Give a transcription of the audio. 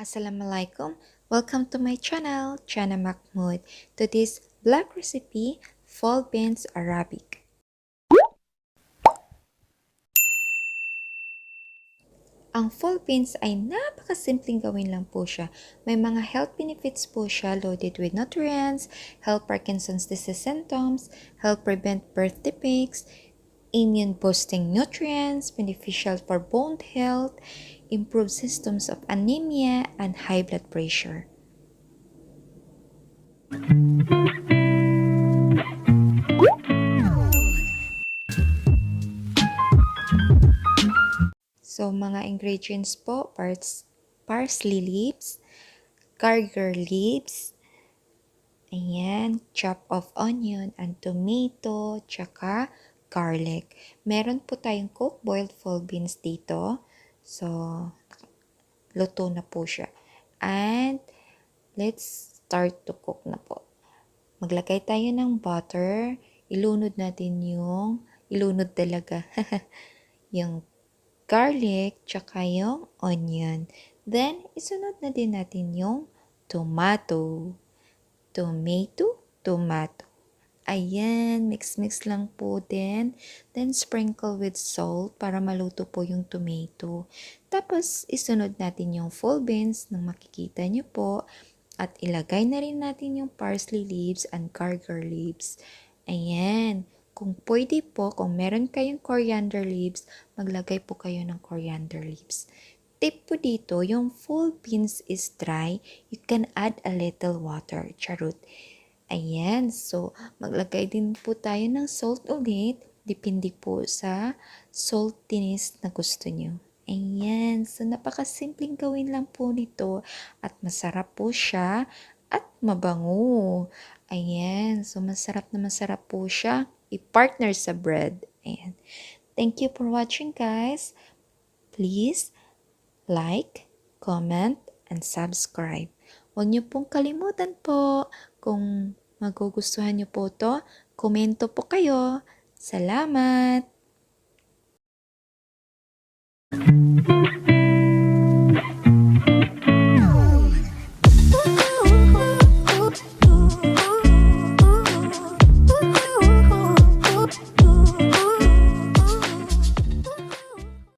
Assalamualaikum. Welcome to my channel, Chana Mahmood. Today's black recipe, fall beans Arabic. Ang fall beans ay napakasimpleng gawin lang po siya. May mga health benefits po siya, loaded with nutrients, help Parkinson's disease symptoms, help prevent birth defects, immune boosting nutrients, beneficial for bone health, improve symptoms of anemia and high blood pressure. So, mga ingredients po, parsley leaves, garger leaves, ayan, chop of onion and tomato, tsaka garlic. Meron po tayong cooked boiled full beans dito. So, luto na po siya. And, let's start to cook na po. Maglagay tayo ng butter. Ilunod natin ilunod talaga, yung garlic, tsaka yung onion. Then, isunod na din natin yung tomato. Tomato. Ayan, mix lang po din. Then, sprinkle with salt para maluto po yung tomato. Tapos, isunod natin yung full beans na makikita nyo po. At ilagay na rin natin yung parsley leaves and garger leaves. Ayan. Kung pwede po, kung meron kayong coriander leaves, maglagay po kayo ng coriander leaves. Tip po dito, yung full beans is dry, you can add a little water. Charot. Ayan, so maglagay din po tayo ng salt ulit. Depende po sa saltiness na gusto nyo. Ayan, so napakasimpleng gawin lang po nito at masarap po siya at mabango. Ayan, so masarap po siya i-partner sa bread. Ayan. Thank you for watching, guys. Please like, comment, and subscribe. Huwag niyo pong kalimutan po kung magugustuhan niyo po to, komento po kayo. Salamat!